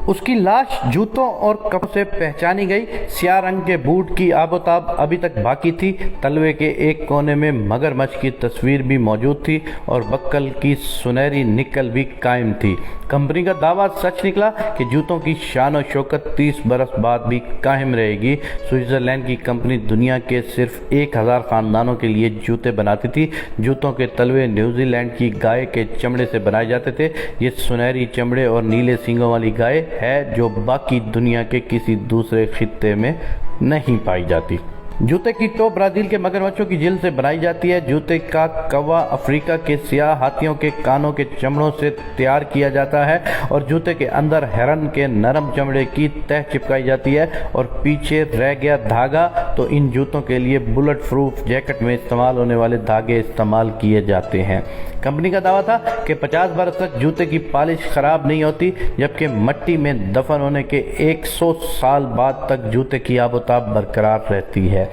اس کی لاش جوتوں اور کپڑوں سے پہچانی گئی۔ سیاہ رنگ کے بوٹ کی آبوتاب ابھی تک باقی تھی۔ تلوے کے ایک کونے میں مگر مچھ کی تصویر بھی موجود تھی اور بکل کی سنہری نکل بھی قائم تھی۔ کمپنی کا دعویٰ سچ نکلا کہ جوتوں کی شان و شوکت 30 برس بعد بھی قائم رہے گی۔ سوئٹزرلینڈ کی کمپنی دنیا کے صرف 1000 خاندانوں کے لیے جوتے بناتی تھی۔ جوتوں کے تلوے نیوزی لینڈ کی گائے کے چمڑے سے بنائے جاتے تھے۔ یہ سنہری چمڑے اور نیلے سینگوں والی گائے ہے جو باقی دنیا کے کسی دوسرے خطے میں نہیں پائی جاتی۔ جوتے کی ٹوپ برازیل کے مگر مچھوں کی جلد سے بنائی جاتی ہے۔ جوتے کا کوا افریقہ کے سیاہ ہاتھیوں کے کانوں کے چمڑوں سے تیار کیا جاتا ہے اور جوتے کے اندر ہرن کے نرم چمڑے کی تہ چپکائی جاتی ہے اور پیچھے رہ گیا دھاگا۔ تو ان جوتوں کے لیے بلٹ پروف جیکٹ میں استعمال ہونے والے دھاگے استعمال کیے جاتے ہیں۔ کمپنی کا دعویٰ تھا کہ 50 برس تک جوتے کی پالش خراب نہیں ہوتی، جبکہ مٹی میں دفن ہونے کے 100 سال بعد تک جوتے کی آبوتاب برقرار رہتی ہے۔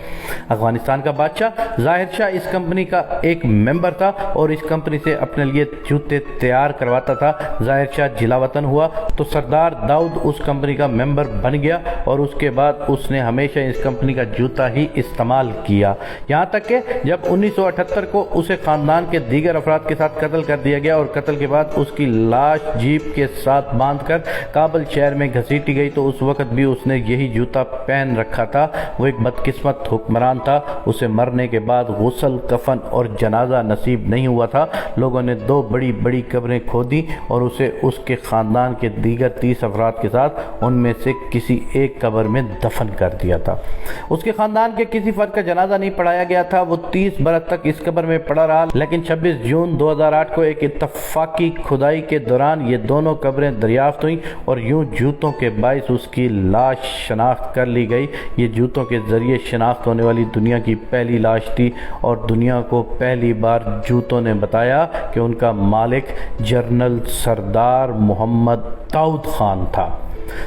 افغانستان کا بادشاہ ظاہر شاہ اس کمپنی کا ایک ممبر تھا اور اس کمپنی سے اپنے لیے جوتے تیار کرواتا تھا۔ ظاہر شاہ جلا وطن ہوا تو سردار داؤد اس کمپنی کا ممبر بن گیا اور اس کے بعد اس نے ہمیشہ اس کمپنی کا جوتا ہی استعمال کیا، یہاں تک کہ جب 1978 کو اسے خاندان کے دیگر افراد کے ساتھ قتل کر دیا گیا اور قتل کے بعد اس کی لاش جیپ کے ساتھ باندھ کر کابل شہر میں گھسیٹی گئی تو اس وقت بھی اس نے یہی جوتا پہن رکھا تھا۔ وہ ایک بدقسمت حکمران تھا۔ اسے مرنے کے بعد غسل، کفن اور جنازہ نصیب نہیں ہوا تھا۔ لوگوں نے 2 بڑی بڑی قبریں کھودی اور اسے اس کے خاندان کے دیگر 30 افراد کے ساتھ ان میں سے کسی ایک قبر میں دفن کر دیا تھا۔ اس کے خاندان کے کسی فرد کا جنازہ نہیں پڑھایا گیا تھا۔ وہ 30 برس تک اس قبر میں پڑا رہا، لیکن 26 جون 2008 کو ایک اتفاقی کھدائی کے دوران یہ دونوں قبریں دریافت ہوئیں اور یوں جوتوں کے باعث اس کی لاش شناخت کر لی گئی۔ یہ جوتوں کے ذریعے شناخت ہونے والی دنیا کی پہلی لاش تھی اور دنیا کو پہلی بار جوتوں نے بتایا کہ ان کا مالک جنرل سردار محمد داؤد خان تھا۔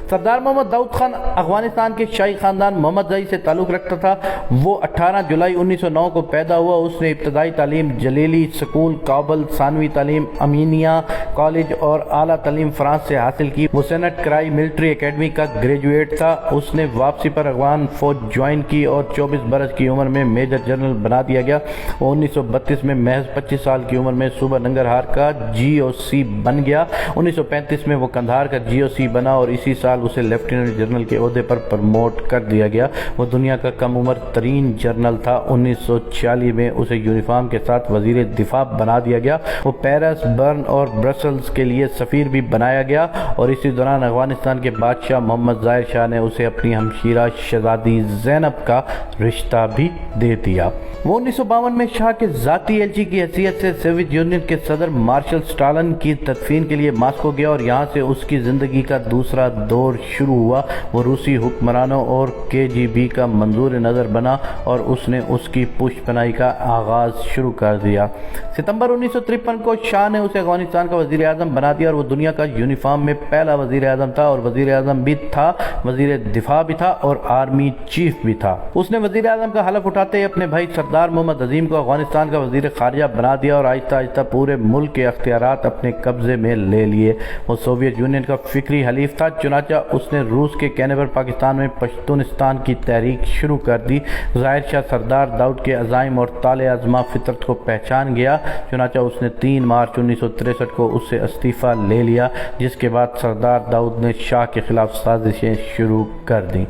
سردار محمد داؤد خان افغانستان کے شاہی خاندان محمد زئی سے تعلق رکھتا تھا۔ وہ 18 جولائی 1909 کو پیدا ہوا۔ اس نے ابتدائی تعلیم جلیلی اسکول کابل، ثانوی تعلیم امینیہ کالج اور اعلیٰ تعلیم فرانس سے حاصل کی۔ وہ سینٹ کرائی ملٹری اکیڈمی کا گریجویٹ تھا۔ اس نے واپسی پر افغان فوج جوائن کی اور 24 برس کی عمر میں میجر جنرل بنا دیا گیا۔ وہ 1932 میں محض 25 سال کی عمر میں صوبہ ننگرہار کا GOC بن گیا۔ 1935 میں وہ قندھار کا GOC بنا اور اسی سال اسے لیفٹیننٹ جنرل کے عہدے پر پروموٹ کر دیا گیا۔ وہ دنیا کا کم عمر ترین جنرل تھا۔ 1946 میں اسے یونیفارم کے ساتھ وزیر دفاع بنا دیا گیا۔ وہ پیرس، برن اور برسلز کے لیے سفیر بھی بنایا گیا اور اسی دوران افغانستان کے بادشاہ محمد ظاہر شاہ نے اسے اپنی ہمشیرہ شہزادی زینب کا رشتہ بھی دے دیا۔ وہ 1952 میں شاہ کے ذاتی ایلچی کی حیثیت سے سوویت یونین کے صدر مارشل اسٹالن کی تدفین کے لیے ماسکو گیا اور یہاں سے اس کی زندگی کا دوسرا دور شروع ہوا۔ وہ روسی حکمرانوں اور KGB کا منظور نظر بنا اور اس نے اس کی پشت پناہی کا آغاز شروع کر دیا۔ ستمبر 1953 کو شاہ نے اسے افغانستان کا وزیر اعظم بنا دیا اور وہ دنیا کا یونیفارم میں پہلا وزیر اعظم تھا اور وزیر اعظم بھی تھا، وزیر دفاع بھی تھا اور آرمی چیف بھی تھا۔ اس نے وزیر اعظم کا حلف اٹھاتے ہی اپنے بھائی سردار محمد عظیم کو افغانستان کا وزیر خارجہ بنا دیا اور آہستہ آہستہ پورے ملک کے اختیارات اپنے قبضے میں لے لیے۔ وہ سوویت یونین کا فکری حلیف تھا، چنانچہ اس نے روس کے کہنے پر پاکستان میں پشتونستان کی تحریک شروع کر دی۔ ظاہر شاہ سردار داؤد کے عزائم اور طالع ازما فطرت کو پہچان گیا، چنانچہ اس نے 3 مارچ 1963 کو اس سے استعفیٰ لے لیا، جس کے بعد سردار داؤد نے شاہ کے خلاف سازشیں شروع کر دیں۔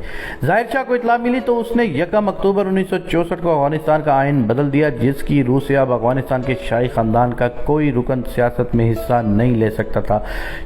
ظاہر شاہ کو اطلاع ملی تو اس نے 1 اکتوبر 1964 کو افغانستان کا آئین بدل دیا، جس کی روح سے اب افغانستان کے شاہی خاندان کا کوئی رکن سیاست میں حصہ نہیں لے سکتا تھا۔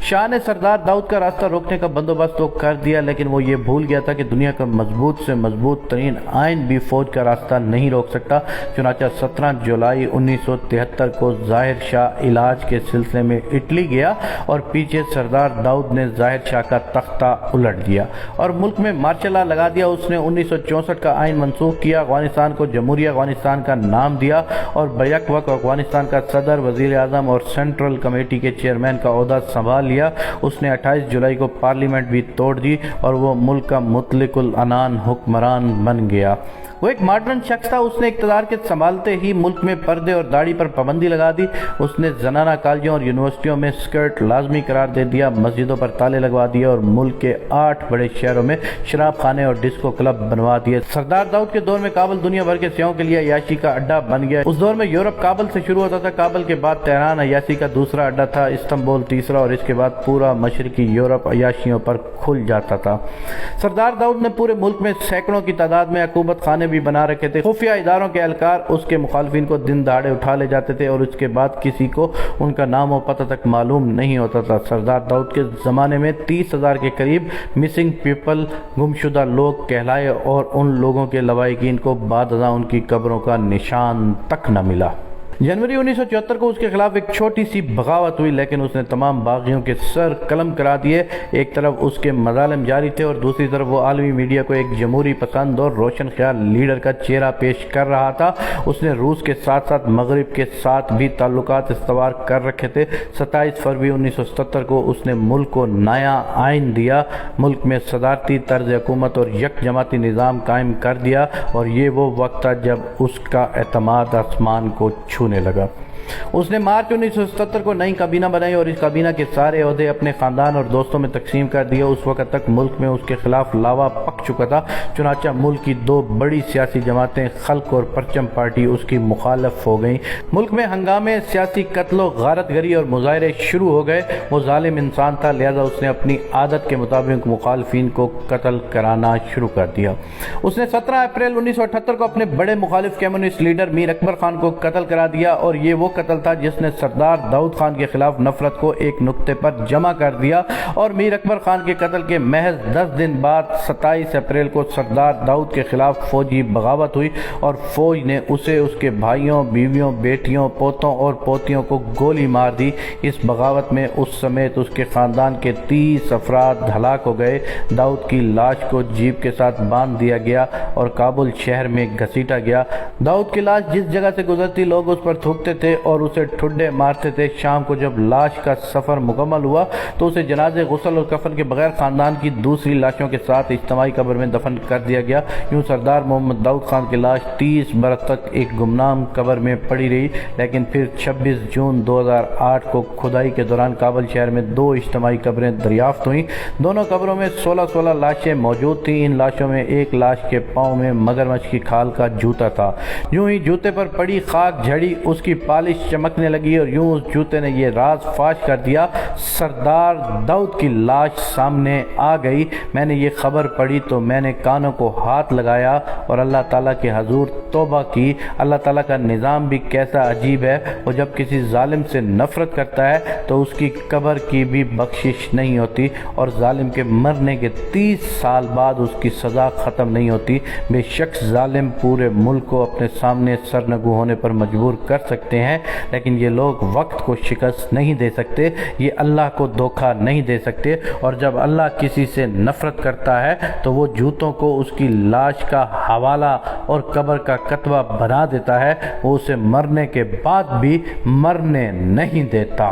شاہ نے سردار داؤد کا راستہ روکنے کا بندوبست تو کر دیا، لیکن وہ یہ بھول گیا تھا کہ دنیا کا مضبوط سے مضبوط ترین آئین بھی فوج کا راستہ نہیں روک سکتا۔ چنانچہ 17 جولائی 1973 کو ظاہر شاہ علاج کے سلسلے میں اٹلی گیا اور پیچھے سردار داؤد نے ظاہر شاہ کا تختہ الٹ دیا اور ملک میں مارشل لا لگا دیا۔ اس نے 1964 کا آئین منسوخ کیا، افغانستان کو جمہوریہ افغانستان کا نام دیا اور بیک وقت افغانستان کا صدر، وزیر اعظم اور سینٹرل کمیٹی کے چیئرمین کا عہدہ سنبھال لیا۔ اس نے 28 جولائی کو پارلیمنٹ پارلیمنٹ بھی توڑ دی اور وہ ملک کا مطلق العنان حکمران بن گیا۔ وہ ایک ماڈرن شخص تھا، اس نے اقتدار کے سنبھالتے ہی ملک میں پردے اور داڑھی پر پابندی لگا دی، اس نے زنانہ کالجوں اور یونیورسٹیوں میں سکرٹ لازمی قرار دے دیا، مسجدوں پر تالے لگوا دیے اور ملک کے 8 بڑے شہروں میں شراب خانے اور ڈسکو کلب بنوا دیے۔ سردار داؤد کے دور میں کابل دنیا بھر کے سیاحوں کے لیے عیاشی کا اڈا بن گیا۔ اس دور میں یورپ کابل سے شروع ہوتا تھا، کابل کے بعد تہران عیاشی کا دوسرا اڈا تھا، استنبول تیسرا، اور اس کے بعد پورا مشرقی یورپ عیاشیوں پر کھل جاتا تھا۔ سردار داؤد نے پورے ملک میں سینکڑوں کی تعداد میں عقوبت خانے بھی بنا رکھے تھے۔ خفیہ اداروں کے اہلکار اس کے مخالفین کو دن دہاڑے اٹھا لے جاتے تھے اور اس کے بعد کسی کو ان کا نام و پتہ تک معلوم نہیں ہوتا تھا۔ سردار داؤد کے زمانے میں 30,000 کے قریب مسنگ پیپل، گمشدہ لوگ کہلائے اور ان لوگوں کے لواحقین کو بعد ازاں ان کی قبروں کا نشان تک نہ ملا۔ جنوری 1974 کو اس کے خلاف ایک چھوٹی سی بغاوت ہوئی، لیکن اس نے تمام باغیوں کے سر قلم کرا دیے۔ ایک طرف اس کے مظالم جاری تھے اور دوسری طرف وہ عالمی میڈیا کو ایک جمہوری پسند اور روشن خیال لیڈر کا چہرہ پیش کر رہا تھا۔ اس نے روس کے ساتھ ساتھ مغرب کے ساتھ بھی تعلقات استوار کر رکھے تھے۔ 27 فروری 1977 کو اس نے ملک کو نیا آئین دیا، ملک میں صدارتی طرز حکومت اور یک جماعتی نظام قائم کر دیا، اور یہ وہ وقت تھا جب اس کا اعتماد آسمان کو چھونے لگا۔ اس نے مارچ 1977 کو نئی کابینہ بنائی اور اس کابینہ کے سارے عہدے اپنے خاندان اور دوستوں میں تقسیم کر دیے۔ اس وقت تک ملک میں اس کے خلاف لاوا پک چکا تھا، چنانچہ ملک کی 2 بڑی سیاسی جماعتیں خلق اور پرچم پارٹی اس کی مخالف ہو گئیں۔ ملک میں ہنگامے، سیاسی قتل و غارت گری اور مظاہرے شروع ہو گئے۔ وہ ظالم انسان تھا، لہذا اس نے اپنی عادت کے مطابق مخالفین کو قتل کرانا شروع کر دیا۔ اس نے 17 اپریل 1978 کو اپنے بڑے مخالف کمیونسٹ لیڈر میر اکبر خان کو قتل کرا دیا، اور یہ وہ قتل تھا جس نے سردار داؤد خان کے خلاف نفرت کو ایک نقطے پر جمع کر دیا۔ اور میر اکبر خان کے قتل کے محض 10 دن بعد 27 اپریل کو سردار داؤد کے خلاف فوجی بغاوت ہوئی اور فوج نے اسے، اس کے بھائیوں، بیویوں، بیٹیوں، پوتوں اور پوتیوں کو گولی مار دی۔ اس بغاوت میں اس سمیت اس کے خاندان کے 30 افراد ہلاک ہو گئے۔ داؤد کی لاش کو جیپ کے ساتھ باندھ دیا گیا اور کابل شہر میں گھسیٹا گیا۔ داؤد کی لاش جس جگہ سے گزرتی لوگ اس پر تھوکتے تھے اور اسے ٹھڈے مارتے تھے۔ شام کو جب لاش کا سفر مکمل ہوا تو اسے جنازے، غسل اور کفن کے بغیر خاندان کی دوسری لاشوں کے ساتھ اجتماعی قبر میں دفن کر دیا گیا۔ یوں سردار محمد داؤد خان کی لاش 30 برس تک ایک گمنام قبر میں پڑی رہی، لیکن پھر 26 جون 2008 کو کھدائی کے دوران کابل شہر میں 2 اجتماعی قبریں دریافت ہوئیں۔ دونوں قبروں میں 16 لاشیں موجود تھیں۔ ان لاشوں میں ایک لاش کے پاؤں میں مگرمچھ کی کھال کا جوتا تھا۔ یوں ہی جوتے پر پڑی خاک جھڑی، اس کی پالش چمکنے لگی اور یوں اس جوتے نے یہ راز فاش کر دیا، سردار داؤد کی لاش سامنے آ گئی۔ میں نے یہ خبر پڑھی تو میں نے کانوں کو ہاتھ لگایا اور اللہ تعالیٰ کے حضور توبہ کی۔ اللہ تعالیٰ کا نظام بھی کیسا عجیب ہے، وہ جب کسی ظالم سے نفرت کرتا ہے تو اس کی قبر کی بھی بخشش نہیں ہوتی، اور ظالم کے مرنے کے 30 سال بعد اس کی سزا ختم نہیں ہوتی۔ بے شک ظالم پورے ملک کو اپنے سامنے سرنگو ہونے پر مجبور کر سکتے ہیں، لیکن یہ لوگ وقت کو شکست نہیں دے سکتے، یہ اللہ کو دھوکہ نہیں دے سکتے۔ اور جب اللہ کسی سے نفرت کرتا ہے تو وہ جوتوں کو اس کی لاش کا حوالہ اور قبر کا کتبہ بنا دیتا ہے، وہ اسے مرنے کے بعد بھی مرنے نہیں دیتا۔